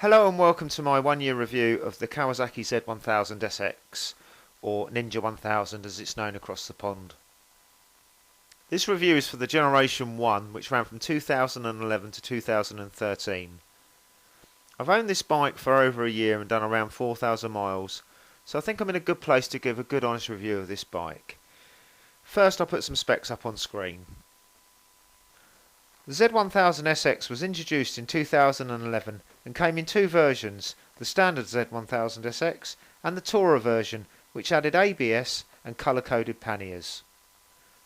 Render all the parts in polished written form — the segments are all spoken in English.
Hello and welcome to my 1 year review of the Kawasaki Z1000SX, or Ninja 1000 as it's known across the pond. This review is for the Generation 1, which ran from 2011 to 2013. I've owned this bike for over a year and done around 4,000 miles, so I think I'm in a good place to give a good honest review of this bike. First, I'll put some specs up on screen. The Z1000SX was introduced in 2011 and came in two versions, the standard Z1000SX and the Tourer version, which added ABS and colour-coded panniers.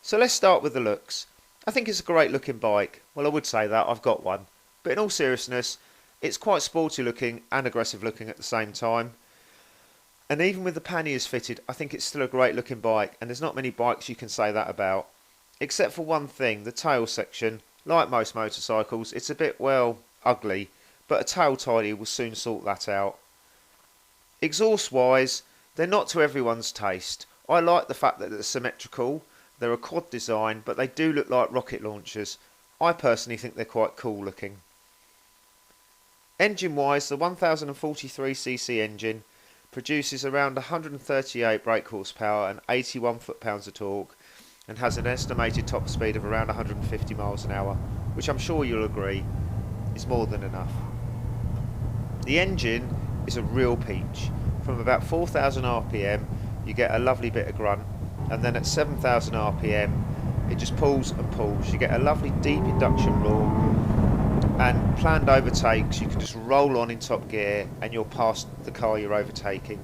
So let's start with the looks. I think it's a great looking bike. Well, I would say that, I've got one. But in all seriousness, it's quite sporty looking and aggressive looking at the same time. And even with the panniers fitted, I think it's still a great looking bike, and there's not many bikes you can say that about. Except for one thing, the tail section. Like most motorcycles, it's a bit, well, ugly, but a tail tidy will soon sort that out. Exhaust wise, they're not to everyone's taste. I like the fact that they're symmetrical, they're a quad design, but they do look like rocket launchers. I personally think they're quite cool looking. Engine wise, the 1043cc engine produces around 138 brake horsepower and 81 foot-pounds of torque, and has an estimated top speed of around 150 miles an hour, which I'm sure you'll agree is more than enough. The engine is a real peach. From about 4,000 RPM you get a lovely bit of grunt, and then at 7,000 RPM it just pulls and pulls. You get a lovely deep induction roar, and planned overtakes you can just roll on in top gear and you're past the car you're overtaking.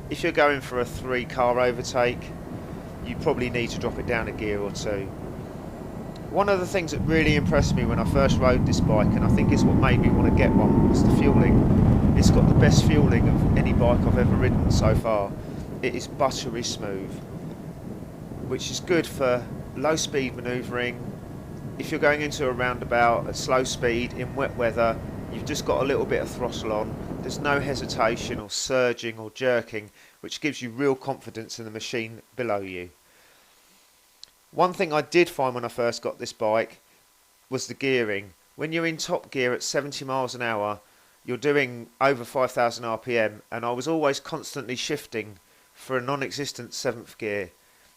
If you're going for a 3-car overtake, you probably need to drop it down a gear or two. One of the things that really impressed me when I first rode this bike, and I think is what made me want to get one, was the fueling. It's got the best fueling of any bike I've ever ridden so far. It is buttery smooth, which is good for low speed manoeuvring. If you're going into a roundabout at slow speed in wet weather, you've just got a little bit of throttle on. There's no hesitation or surging or jerking, which gives you real confidence in the machine below you. One thing I did find when I first got this bike was the gearing. When you're in top gear at 70 miles an hour, you're doing over 5,000 RPM, and I was always constantly shifting for a non-existent 7th gear.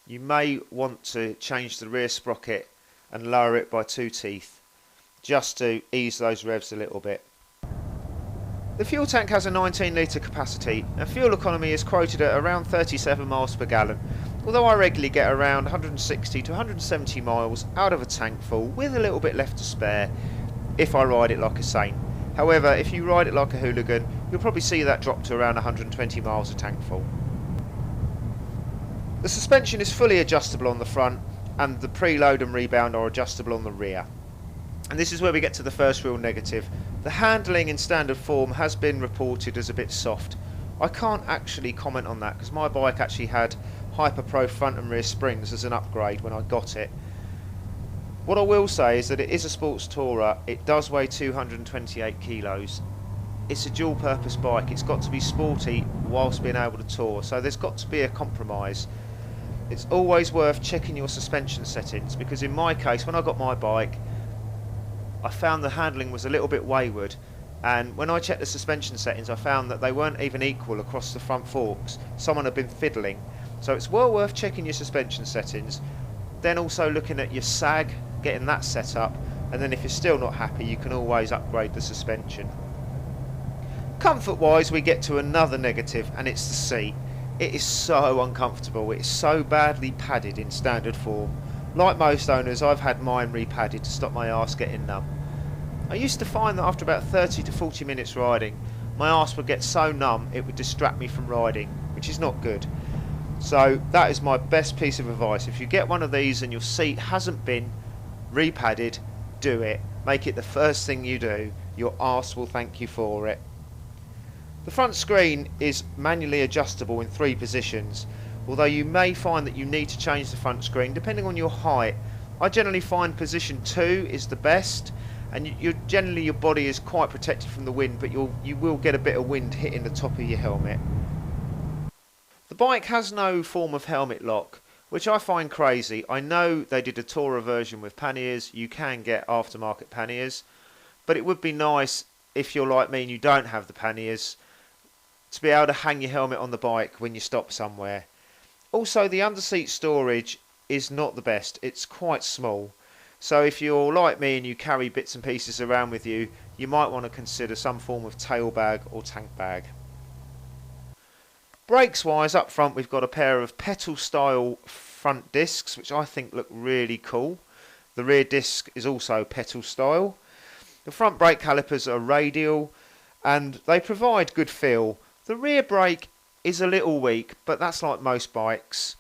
You may want to change the rear sprocket and lower it by 2 teeth, just to ease those revs a little bit. The fuel tank has a 19 litre capacity, and fuel economy is quoted at around 37 miles per gallon, although I regularly get around 160 to 170 miles out of a tank full with a little bit left to spare if I ride it like a saint. However, if you ride it like a hooligan, you'll probably see that drop to around 120 miles a tank full. The suspension is fully adjustable on the front, and the preload and rebound are adjustable on the rear. And this is where we get to the first real negative. The handling in standard form has been reported as a bit soft. I can't actually comment on that because my bike actually had Hyper Pro front and rear springs as an upgrade when I got it. What I will say is that it is a sports tourer. It does weigh 228 kilos. It's a dual purpose bike. It's got to be sporty whilst being able to tour, so there's got to be a compromise. It's always worth checking your suspension settings, because in my case, when I got my bike, I found the handling was a little bit wayward, and when I checked the suspension settings I found that they weren't even equal across the front forks. Someone had been fiddling. So it's well worth checking your suspension settings, then also looking at your sag, getting that set up, and then if you're still not happy you can always upgrade the suspension. Comfort wise we get to another negative, and it's the seat. It is so uncomfortable. It's so badly padded in standard form. Like most owners, I've had mine repadded to stop my arse getting numb. I used to find that after about 30 to 40 minutes riding, my arse would get so numb it would distract me from riding, which is not good. So that is my best piece of advice. If you get one of these and your seat hasn't been repadded, do it. Make it the first thing you do. Your arse will thank you for it. The front screen is manually adjustable in 3 positions, although you may find that you need to change the front screen depending on your height. I generally find position 2 is the best, and generally your body is quite protected from the wind, but you will get a bit of wind hitting the top of your helmet. The bike has no form of helmet lock, which I find crazy. I know they did a Tourer version with panniers. You can get aftermarket panniers, but it would be nice if you're like me and you don't have the panniers, to be able to hang your helmet on the bike when you stop somewhere. Also, the underseat storage is not the best. It's quite small. So if you're like me and you carry bits and pieces around with you, you might want to consider some form of tail bag or tank bag. Brakes wise, up front we've got a pair of pedal style front discs, which I think look really cool. The rear disc is also pedal style. The front brake calipers are radial and they provide good feel. The rear brake is a little weak, but that's like most bikes.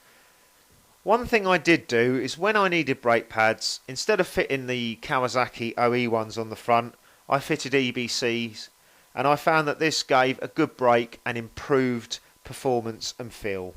One thing I did do is when I needed brake pads, instead of fitting the Kawasaki OE ones on the front, I fitted EBCs, and I found that this gave a good brake and improved performance and feel.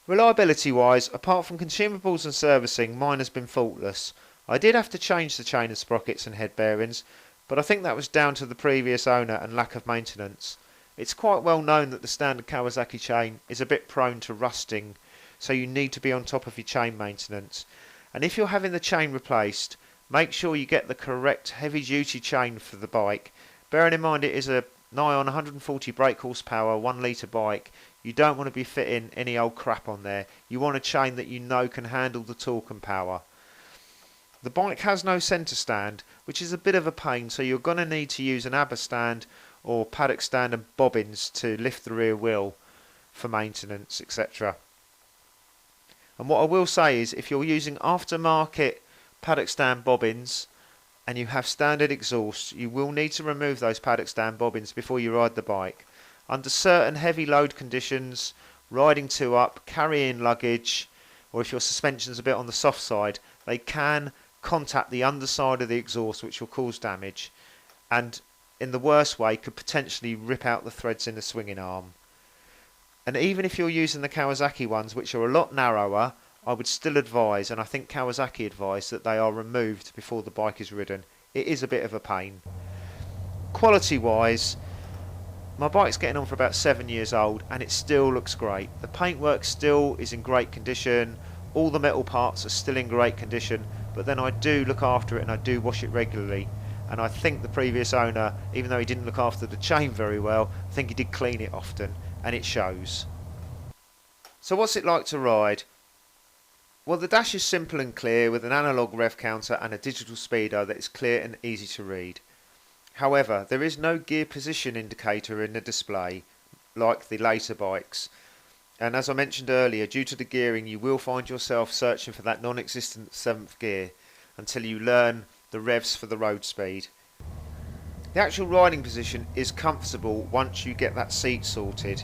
Reliability wise, apart from consumables and servicing, mine has been faultless. I did have to change the chain and sprockets and head bearings, but I think that was down to the previous owner and lack of maintenance. It's quite well known that the standard Kawasaki chain is a bit prone to rusting, so you need to be on top of your chain maintenance. And if you're having the chain replaced, make sure you get the correct heavy duty chain for the bike. Bearing in mind it is a nigh on 140 brake horsepower 1 litre bike, you don't want to be fitting any old crap on there. You want a chain that you know can handle the torque and power. The bike has no centre stand, which is a bit of a pain, so you're going to need to use an ABBA stand or paddock stand and bobbins to lift the rear wheel for maintenance, etc. And what I will say is, if you're using aftermarket paddock stand bobbins and you have standard exhaust, you will need to remove those paddock stand bobbins before you ride the bike. Under certain heavy load conditions, riding 2 up, carrying luggage, or if your suspension's a bit on the soft side, they can contact the underside of the exhaust, which will cause damage, and in the worst way could potentially rip out the threads in the swinging arm. And even if you're using the Kawasaki ones, which are a lot narrower, I would still advise, and I think Kawasaki advise, that they are removed before the bike is ridden. It is a bit of a pain. Quality wise, my bike's getting on for about 7 years old and it still looks great. The paintwork still is in great condition, all the metal parts are still in great condition, but then I do look after it and I do wash it regularly. And I think the previous owner, even though he didn't look after the chain very well, I think he did clean it often, and it shows. So what's it like to ride? Well, the dash is simple and clear with an analogue rev counter and a digital speedo that is clear and easy to read. However, there is no gear position indicator in the display like the later bikes, and as I mentioned earlier, due to the gearing you will find yourself searching for that non-existent 7th gear until you learn the revs for the road speed. The actual riding position is comfortable once you get that seat sorted.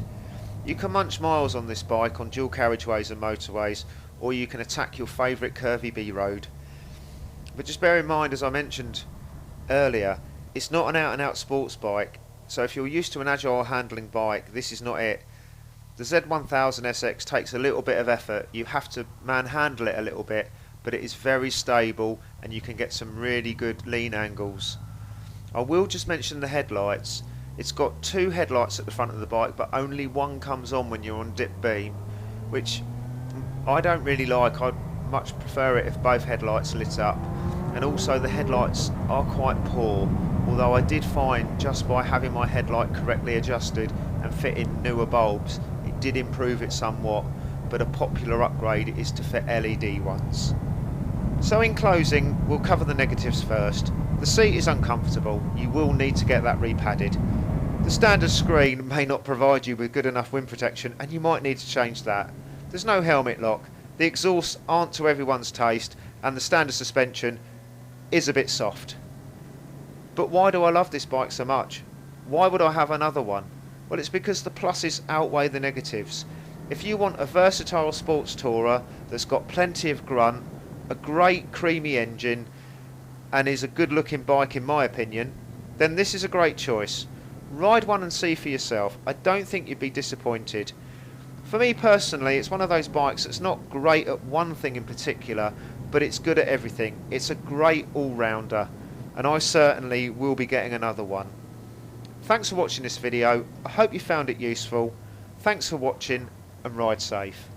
You can munch miles on this bike on dual carriageways and motorways, or you can attack your favourite curvy B road. But just bear in mind, as I mentioned earlier, it's not an out and out sports bike, so if you're used to an agile handling bike, this is not it. The Z1000SX takes a little bit of effort, you have to manhandle it a little bit, but it is very stable and you can get some really good lean angles. I will just mention the headlights. It's got 2 headlights at the front of the bike, but only one comes on when you're on dip beam, which I don't really like. I'd much prefer it if both headlights lit up, and also the headlights are quite poor, although I did find just by having my headlight correctly adjusted and fitting newer bulbs, it did improve it somewhat, but a popular upgrade is to fit LED ones. So in closing, we'll cover the negatives first. The seat is uncomfortable, you will need to get that repadded. The standard screen may not provide you with good enough wind protection and you might need to change that. There's no helmet lock, the exhausts aren't to everyone's taste, and the standard suspension is a bit soft. But why do I love this bike so much? Why would I have another one? Well, it's because the pluses outweigh the negatives. If you want a versatile sports tourer that's got plenty of grunt, a great creamy engine, and is a good looking bike in my opinion, then this is a great choice. Ride one and see for yourself. I don't think you'd be disappointed. For me personally, it's one of those bikes that's not great at one thing in particular, but it's good at everything. It's a great all-rounder, and I certainly will be getting another one. Thanks for watching this video. I hope you found it useful. Thanks for watching and ride safe.